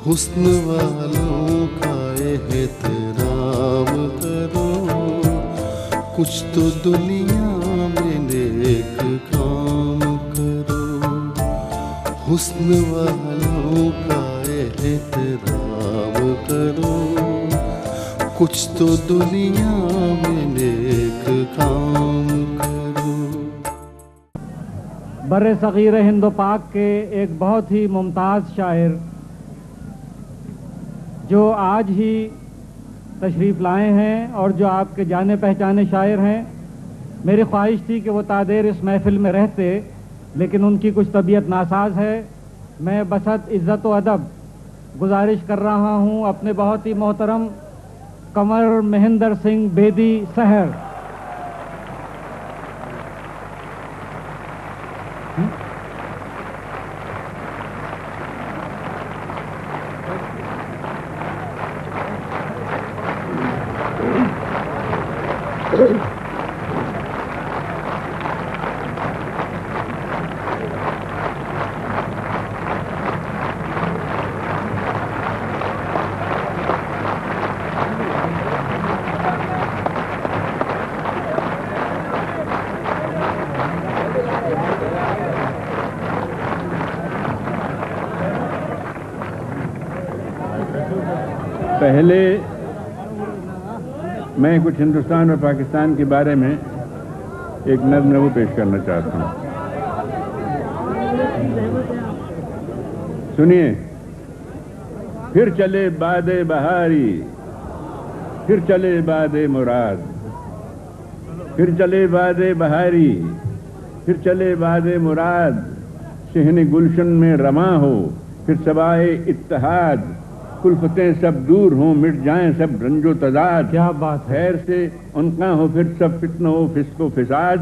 حسن والوں کا احترام کرو، کچھ تو دنیا میں نیک کام کرو، حسن والوں کا احترام کرو، کچھ تو دنیا میں نیک کام کرو۔ بر صغیر ہند و پاک کے ایک بہت ہی ممتاز شاعر جو آج ہی تشریف لائے ہیں اور جو آپ کے جانے پہچانے شاعر ہیں، میری خواہش تھی کہ وہ تادیر اس محفل میں رہتے، لیکن ان کی کچھ طبیعت ناساز ہے۔ میں بسط عزت و ادب گزارش کر رہا ہوں اپنے بہت ہی محترم کنور مہندر سنگھ بیدی سحر۔ پہلے میں کچھ ہندوستان اور پاکستان کے بارے میں ایک نظم وہ پیش کرنا چاہتا ہوں، سنیے۔ پھر چلے باد بہاری، پھر چلے باد مراد، پھر چلے باد بہاری، پھر چلے باد مراد، صحن گلشن میں رواں ہو پھر سوائے اتحاد، کلفتیں سب دور ہوں مٹ جائیں سب رنج و تضاد، کیا بات ہے! خیر سے انقاں ہو پھر سب فتنہ و فسق و فساد،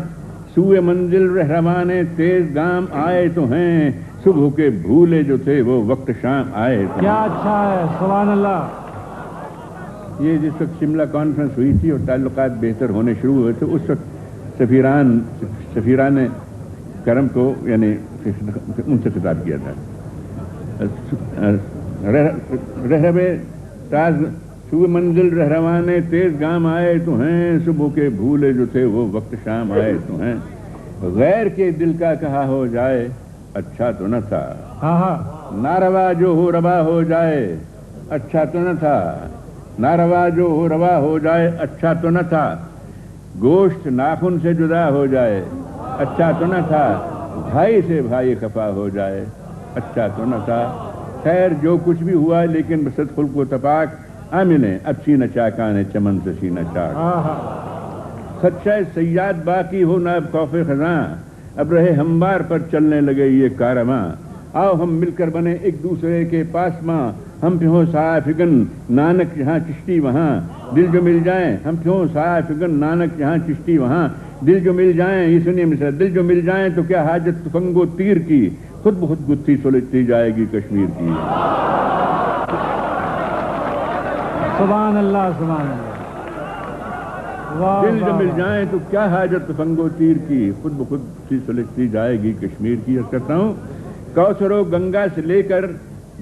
سوئے منزل رہروانے تیز گام آئے تو ہیں، صبح کے بھولے جو تھے وہ وقت شام آئے تو کیا اچھا ہے، سبحان اللہ۔ یہ جس وقت شملہ کانفرنس ہوئی تھی اور تعلقات بہتر ہونے شروع ہوئے تھے، اس وقت سفیران کرم کو یعنی ان سے خطاب کیا تھا۔ رہبے تاز سوئے منزل رہروانے تیز گام آئے تو ہیں، صبح کے بھولے جو تھے وہ وقت شام آئے تو ہیں، غیر کے دل کا کہا ہو جائے اچھا تو نہ تھا، ناروا جو ہو روا ہو جائے اچھا تو نہ تھا، ناروا جو ہو روا ہو جائے اچھا تو نہ تھا، گوشت ناخن سے جدا ہو جائے اچھا تو نہ تھا، بھائی سے بھائی خفا ہو جائے اچھا تو نہ تھا، خیر جو کچھ بھی ہوا لیکن بسط خلق و تپاک، آمنے اب سینہ چاکانے چمن سے سینہ چاک، خدشہ سیاد باقی ہو نہ اب خوف خزاں، اب رہے ہموار پر چلنے لگے یہ کارواں، آؤ ہم مل کر بنے ایک دوسرے کے پاس ماں، ہم پہ ہو سایہ فگن نانک جہاں چشتی وہاں، دل جو مل جائیں ہم پہ ہو سایہ فگن نانک جہاں چشتی وہاں، دل جو مل جائیں، یہ سنیے مثلا، دل جو مل جائیں تو کیا حاجت تفنگ و تیر کی، خود بخود گتھی سلجھتی جائے گی کشمیر کی۔ سبحان اللہ، سبحان اللہ۔ دل جو مل جائیں تو کیا حاجت تفنگ و تیر کی، خود بخود گتھی سلجھتی جائے گی کشمیر کی۔ عرض کرتا ہوں، کوثر و گنگا سے لے کر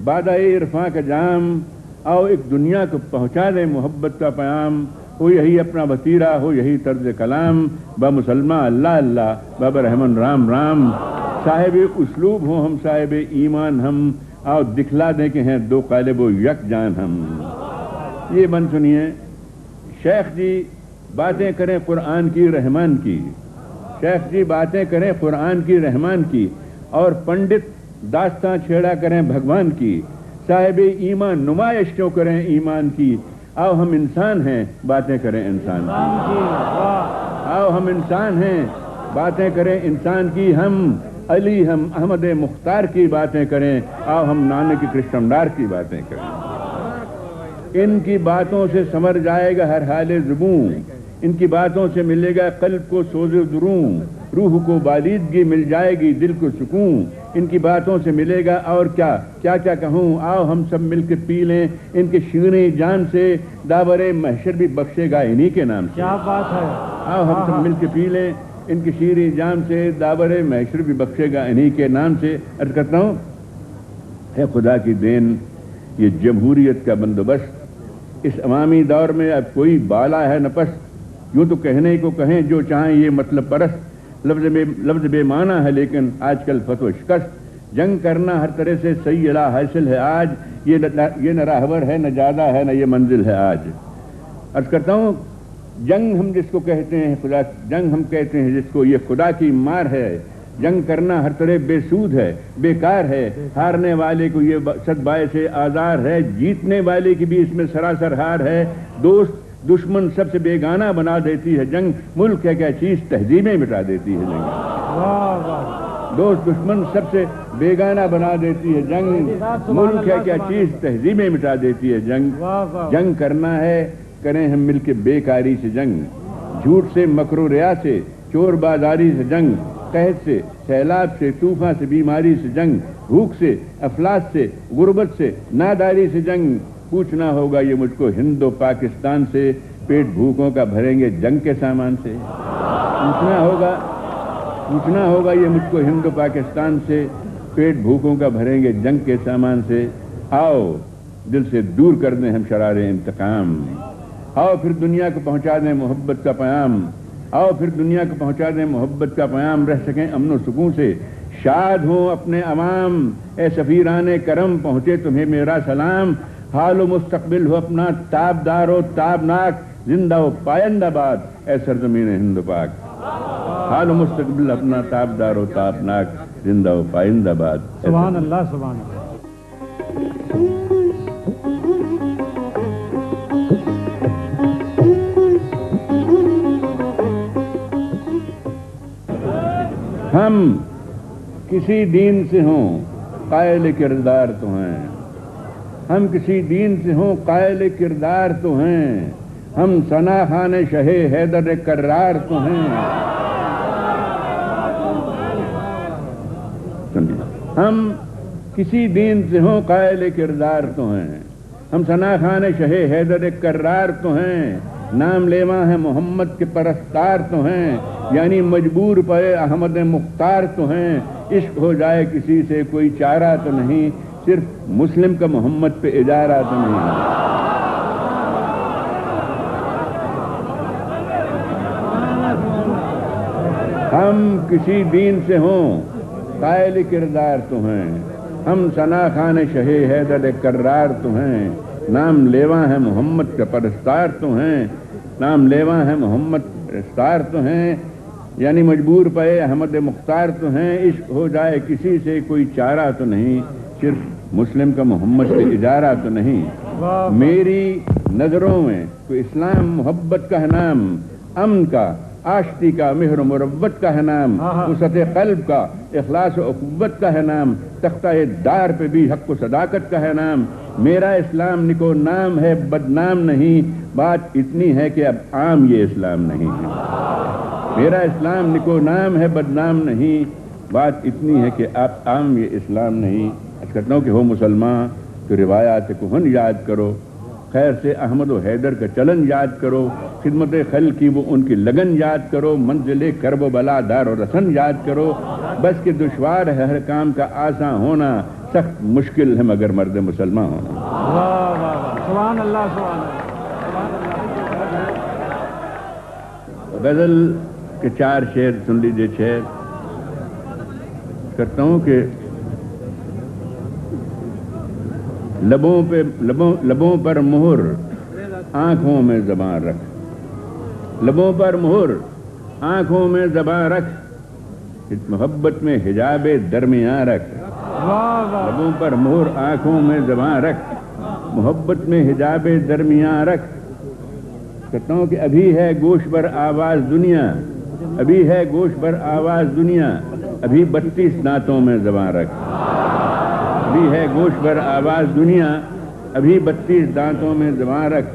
بادائے عرفاں کا جام، آؤ ایک دنیا کو پہنچا دیں محبت کا پیام، ہو یہی اپنا وتیرہ ہو یہی طرز کلام، با مسلمہ اللہ اللہ بابا رحمن رام رام، صاحب اسلوب ہوں ہم صاحب ایمان ہم، آؤ دکھلا دیں کہ ہیں دو قالب و یک جان ہم۔ یہ بند سنیے۔ شیخ جی باتیں کریں قرآن کی رحمان کی، شیخ جی باتیں کریں قرآن کی رحمان کی، اور پنڈت داستاں چھیڑا کریں بھگوان کی، صاحب ایمان نمائش کیوں کریں ایمان کی، آؤ ہم انسان ہیں باتیں کریں انسان کی، آؤ ہم انسان ہیں باتیں کریں انسان کی، ہم علی ہم احمد مختار کی باتیں کریں، آؤ ہم نانک کرشن ڈار کی باتیں کریں۔ ان کی باتوں سے سمر جائے گا ہر حال زبوں، ان کی باتوں سے ملے گا قلب کو سوز و دروں، روح کو بالیدگی مل جائے گی دل کو سکون، ان کی باتوں سے ملے گا اور کیا کیا کیا کہوں، آؤ ہم سب مل کے پی لیں ان کے شیریں جان سے، داور محشر بھی بخشے گا انہی کے نام سے۔ کیا بات ہے! آؤ ہم سب مل کے پی لیں ان کی شیریں جان سے، داور محشر بھی بخشے گا انہی کے نام سے۔ عرض کرتا ہوں، ہے خدا کی دین یہ جمہوریت کا بندوبست اس عوامی دور میں اب کوئی بالا ہے نہ پست، یوں تو کہنے کو کہیں جو چاہیں یہ مطلب پرست، لفظ بے معنی ہے لیکن آج کل فتو شکست، جنگ کرنا ہر طرح سے صحیح اعلیٰ حاصل ہے آج، یہ نہ راہبر ہے نہ جادہ ہے نہ یہ منزل ہے آج۔ عرض کرتا ہوں جنگ ہم جس کو کہتے ہیں خدا، جنگ ہم کہتے ہیں جس کو، یہ خدا کی مار ہے، جنگ کرنا ہر طرح بے سود ہے، بیکار ہے، ہارنے والے کو یہ صد باعث آزار ہے، جیتنے والے کی بھی اس میں سراسر ہار ہے، دوست دشمن سب سے بیگانہ بنا دیتی ہے جنگ، ملک ہے کیا چیز تہذیبیں مٹا دیتی ہے جنگ، دوست دشمن سب سے بیگانہ بنا دیتی ہے جنگ، ملک ہے کیا چیز تہذیبیں مٹا دیتی ہے جنگ، جنگ کرنا ہے کریں ہم مل کے بیکاری سے جنگ، جھوٹ سے مکر و ریا سے چور بازاری سے جنگ، قحط سے سیلاب سے طوفان سے بیماری سے جنگ، بھوک سے افلاس سے غربت سے ناداری سے جنگ، پوچھنا ہوگا یہ مجھ کو ہند و پاکستان سے، پیٹ بھوکوں کا بھریں گے جنگ کے سامان سے، پوچھنا ہوگا یہ مجھ کو ہند و پاکستان سے، پیٹ بھوکوں کا بھریں گے جنگ کے سامان سے، آؤ دل سے دور کر دیں ہم شرار انتقام، آؤ پھر دنیا کو پہنچا دیں محبت کا پیام، آؤ پھر دنیا کو پہنچا دیں محبت کا پیام، رہ سکیں امن و سکون سے، شاد ہوں اپنے عوام، اے سفیران کرم پہنچے تمہیں میرا سلام، حال و مستقبل ہو اپنا تابدار و تابناک، زندہ و پائندہ باد اے سرزمین ہند و پاک، حال و مستقبل اپنا تابدار و تابناک، زندہ و پائندہ باد۔ سبحان اللہ سبحان اللہ۔ ہم کسی دین سے ہوں قائل کردار تو ہیں، ہم کسی دین سے ہوں قائل کردار تو ہیں، ہم ثنا خان شہ حیدر کرار تو ہیں، ہم کسی دین سے ہوں قائل کردار تو ہیں، ہم ثنا خان شہ حیدر کرار تو ہیں، نام لیوا ہے محمد کے پرستار تو ہیں، یعنی مجبور پے احمد مختار تو ہیں، عشق ہو جائے کسی سے کوئی چارہ تو نہیں، صرف مسلم کا محمد پہ اجارہ تو نہیں۔ ہم کسی دین سے ہوں قائل کردار تو ہیں، ہم ثنا خان شہ حیدر کرار تو ہیں، نام لیوا ہے محمد کا پرستار تو ہیں، نام لیوا ہے محمد پرستار تو ہیں، یعنی مجبور پے احمد مختار تو ہیں، عشق ہو جائے کسی سے کوئی چارہ تو نہیں، صرف مسلم کا محمد پہ اجارہ تو نہیں۔ میری نظروں میں تو اسلام محبت کا ہے نام، امن کا آشتی کا مہر و مروت کا ہے نام، وسعت قلب کا اخلاص و اخوت کا ہے نام، تختہ دار پہ بھی حق و صداقت کا ہے نام، میرا اسلام نکو نام ہے بدنام نہیں، بات اتنی ہے کہ اب عام یہ اسلام نہیں ہے، میرا اسلام نکو نام ہے بدنام نہیں، بات اتنی ہے کہ اب عام یہ اسلام نہیں۔ کہتا ہوں کہ ہو مسلمان تو روایات کہن یاد کرو، خیر سے احمد و حیدر کا چلن یاد کرو، خدمت خلق کی وہ ان کی لگن یاد کرو، منزل کرب و بلا دار و رسن یاد کرو، بس کہ دشوار ہے ہر کام کا آسان ہونا، سخت مشکل ہے مگر مرد مسلمان ہونا۔ سبحان اللہ سبحان اللہ۔ غزل کے 4 شعر سن لیجئے، 6 کرتا ہوں کہ لبوں پر مہر آنکھوں میں زباں رکھ، لبوں پر مہر آنکھوں میں زباں رکھ، محبت میں حجاب درمیاں رکھ، لبوں پر مہر آنکھوں میں زباں رکھ، محبت میں حجاب درمیاں رکھ۔ کہتا ہوں کہ ابھی ہے گوش پر آواز دنیا، ابھی ہے گوش پر آواز دنیا، ابھی 32 دانتوں میں زباں رکھ، ابھی ہے گوش پر آواز دنیا، ابھی 32 دانتوں میں زباں رکھ۔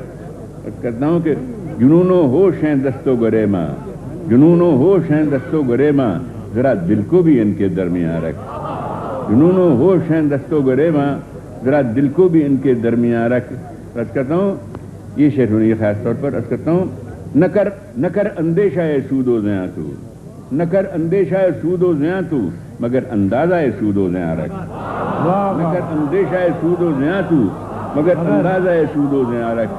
کہتا ہوں کہ جنون و ہوش ہیں دست و گریما، جنون و ہوش ہیں دست و گریما، ذرا دل کو بھی ان کے درمیان رکھ، جنون و ہوش ہیں دست و گریما، ذرا دل کو بھی ان کے درمیان رکھ۔ عرض کرتا ہوں یہ شعر ہوئی خاص طور پر، عرض کرتا ہوں نہ کر اندیشہ سود و زیاں تو، نہ کر اندیشہ سود و زیاں تو، مگر اندازہ سود و زیاں رکھ، نہ کر اندیشہ سود و زیاں تو، مگر اندازہ سود و زیارت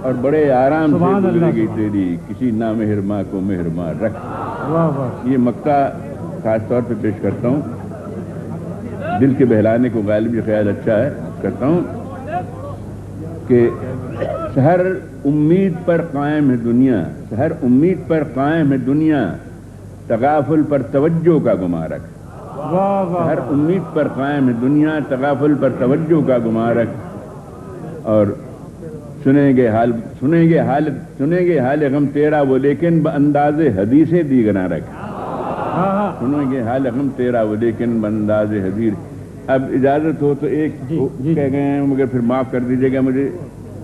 اور بڑے آرام سے گزرے گی تیری کسی نامہرماں کو مہرماں رکھ. یہ مقطع خاص طور پہ پیش کرتا ہوں, دل کے بہلانے کو غالب یہ خیال اچھا ہے کرتا ہوں کہ سحر امید پر قائم ہے دنیا, سحر امید پر قائم ہے دنیا, تغافل پر توجہ کا گما رکھ. سحر امید پر قائم ہے دنیا, تغافل پر توجہ کا گما رکھ. اور سنیں گے حال غم تیرا وہ لیکن بانداز حدیث دیگر نہ رکھ. سنیں گے حال غم تیرا وہ لیکن بانداز حدیث. اب اجازت ہو تو ایک کہہ گئے ہیں مگر پھر معاف کر دیجیے گا مجھے,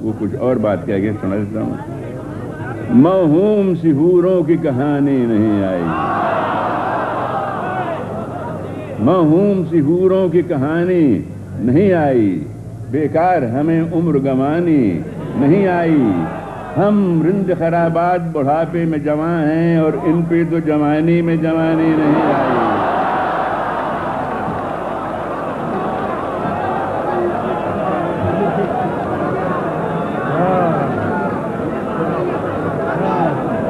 وہ کچھ اور بات کہہ گئے سنا دیتا ہوں. موہوم سی حوروں کی کہانی نہیں آئی, موہوم سی حوروں کی کہانی نہیں آئی, بیکار ہمیں عمر گوانی نہیں آئی. ہم رند خرابات بڑھاپے میں جواں ہیں اور ان پہ تو جوانی میں جوانی نہیں آئی.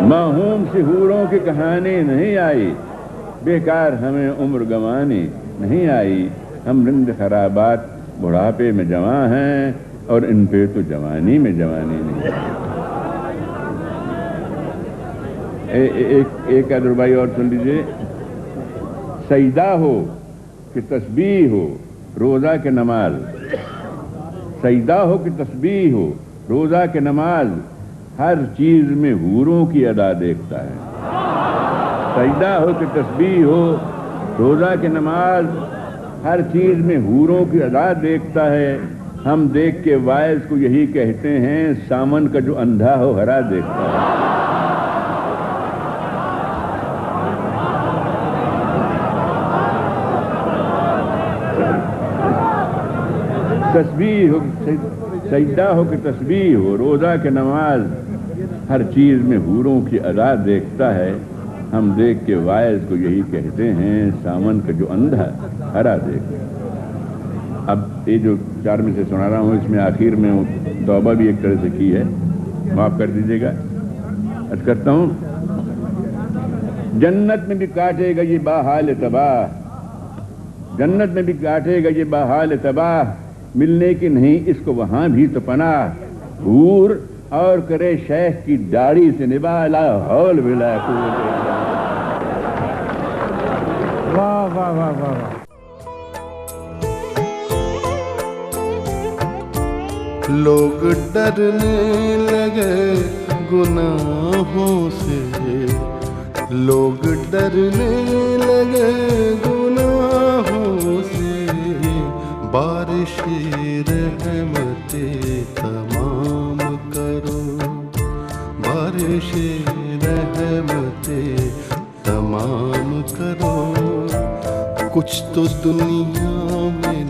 موہوم سی حوروں کی کہانی نہیں آئی, بیکار ہمیں عمر گوانی نہیں آئی. ہم رند خرابات بڑھاپے میں جواں ہیں اور ان پہ تو جوانی میں جوانی نہیں آئی. ایک ادربائی اور سن لیجیے. سجدہ ہو کہ تسبیح ہو روزہ کے نماز, سجدہ ہو کہ تسبیح ہو روزہ کے نماز, ہر چیز میں حوروں کی ادا دیکھتا ہے. سجدہ ہو کہ تسبیح ہو روزہ کی نماز, ہر چیز میں حوروں کی ادا دیکھتا ہے. ہم دیکھ کے واعظ کو یہی کہتے ہیں, سامن کا جو اندھا ہو ہرا دیکھتا ہے. تسبیح ہو سجدہ ہو کہ تسبیح ہو روزہ کے نماز, ہر چیز میں حوروں کی ادا دیکھتا ہے. ہم دیکھ کے واعظ کو یہی کہتے ہیں, سامن کا جو اندھا ہرا دیکھتا ہے. اب یہ جو 4 میں سے سنا رہا ہوں اس میں آخر میں توبہ بھی ایک طرح سے کی ہے, معاف کر دیجیے گا. عرض کرتا ہوں, جنت میں بھی کاٹے گا یہ باحال تباہ, جنت میں بھی کاٹے گا یہ باحال تباہ, ملنے کی نہیں اس کو وہاں بھی تو پناہ. حور اور کرے شیخ کی داڑھی سے نباہ, لا حول ولا قوت الا باللہ. واہ واہ واہ واہ. لوگ ڈرنے لگے گناہوں سے, لوگ ڈرنے لگے گناہوں سے, بارش رحمت تمام کرو, بارش رحمت تمام کرو. کچھ تو دنیا میں